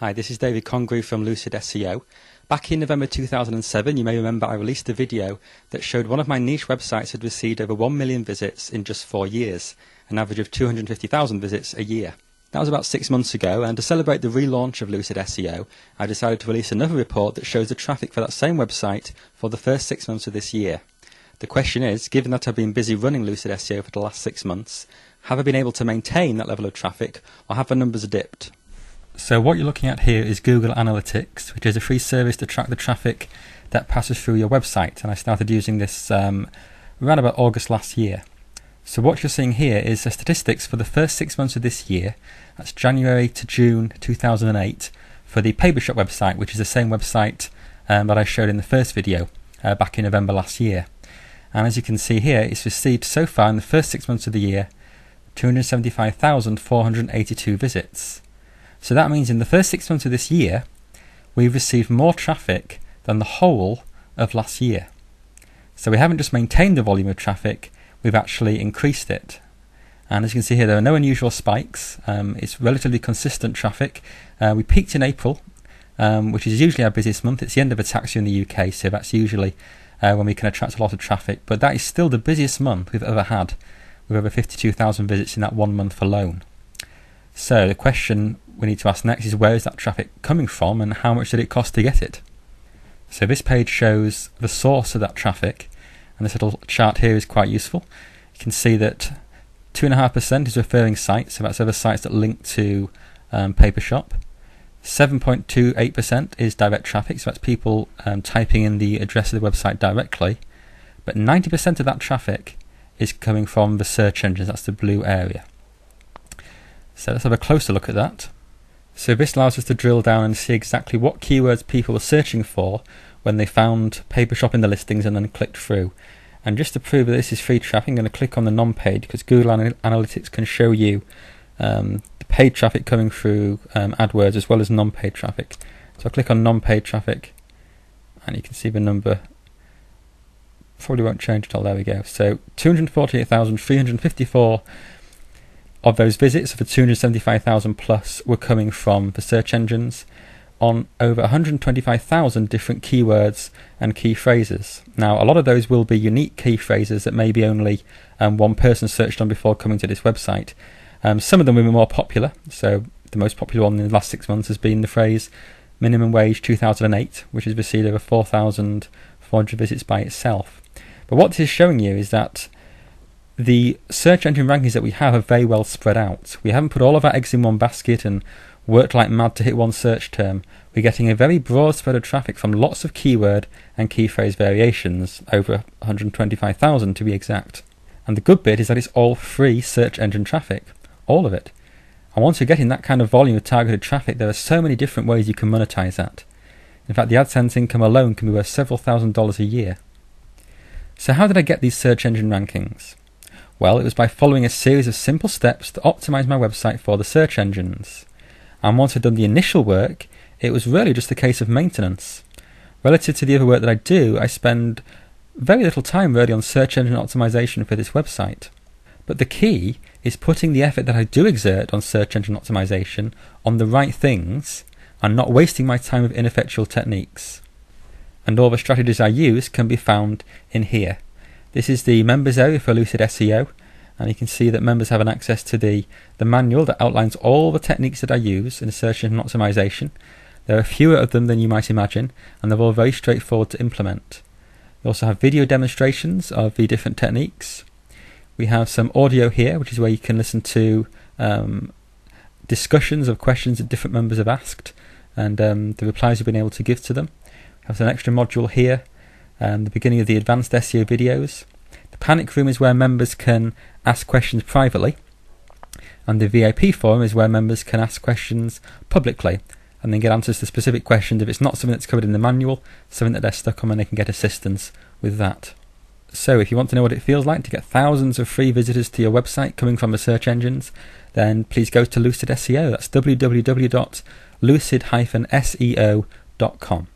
Hi, this is David Congreave from Lucid SEO. Back in November 2007, you may remember I released a video that showed one of my niche websites had received over 1 million visits in just 4 years, an average of 250,000 visits a year. That was about 6 months ago, and to celebrate the relaunch of Lucid SEO, I decided to release another report that shows the traffic for that same website for the first 6 months of this year. The question is, given that I've been busy running Lucid SEO for the last 6 months, have I been able to maintain that level of traffic, or have the numbers dipped? So what you're looking at here is Google Analytics, which is a free service to track the traffic that passes through your website, and I started using this around about August last year. So what you're seeing here is the statistics for the first 6 months of this year. That's January to June 2008 for the Papershop website, which is the same website that I showed in the first video back in November last year. And as you can see here, it's received so far in the first 6 months of the year 275,482 visits. So that means in the first 6 months of this year, we've received more traffic than the whole of last year. So we haven't just maintained the volume of traffic, we've actually increased it. And as you can see here, there are no unusual spikes. It's relatively consistent traffic. We peaked in April, which is usually our busiest month. It's the end of a tax year in the UK, so that's usually when we can attract a lot of traffic. But that is still the busiest month we've ever had, with over 52,000 visits in that 1 month alone. So the question we need to ask next is, where is that traffic coming from and how much did it cost to get it? So this page shows the source of that traffic, and this little chart here is quite useful. You can see that 2.5% is referring sites, so that's other sites that link to Papershop. 7.28% is direct traffic, so that's people typing in the address of the website directly. But 90% of that traffic is coming from the search engines, that's the blue area. So let's have a closer look at that. So this allows us to drill down and see exactly what keywords people were searching for when they found Papershop in the listings and then clicked through. And just to prove that this is free traffic, I'm going to click on the non page, because Google Analytics can show you the paid traffic coming through AdWords as well as non-paid traffic. So I'll click on non-paid traffic and you can see the number probably won't change at all. There we go. So 248,354 of those visits, for 275,000 plus, were coming from the search engines on over 125,000 different keywords and key phrases. Now, a lot of those will be unique key phrases that maybe only one person searched on before coming to this website. Some of them will be more popular. So the most popular one in the last 6 months has been the phrase minimum wage 2008, which has received over 4,400 visits by itself. But what this is showing you is that the search engine rankings that we have are very well spread out. We haven't put all of our eggs in one basket and worked like mad to hit one search term. We're getting a very broad spread of traffic from lots of keyword and key phrase variations, over 125,000 to be exact. And the good bit is that it's all free search engine traffic, all of it. And once you're getting that kind of volume of targeted traffic, there are so many different ways you can monetize that. In fact, the AdSense income alone can be worth several $1,000s a year. So how did I get these search engine rankings? Well, it was by following a series of simple steps to optimize my website for the search engines. And once I'd done the initial work, it was really just a case of maintenance. Relative to the other work that I do, I spend very little time really on search engine optimization for this website. But the key is putting the effort that I do exert on search engine optimization on the right things and not wasting my time with ineffectual techniques. And all the strategies I use can be found in here. This is the members area for Lucid SEO, and you can see that members have an access to the manual that outlines all the techniques that I use in search engine optimization. There are fewer of them than you might imagine, and they're all very straightforward to implement. We also have video demonstrations of the different techniques. We have some audio here, which is where you can listen to discussions of questions that different members have asked, and the replies you've been able to give to them. We have an extra module here, the beginning of the advanced SEO videos. The panic room is where members can ask questions privately, and the VIP forum is where members can ask questions publicly and then get answers to specific questions if it's not something that's covered in the manual, something that they're stuck on, and they can get assistance with that. So if you want to know what it feels like to get thousands of free visitors to your website coming from the search engines, then please go to Lucid SEO. That's www.lucid-seo.com.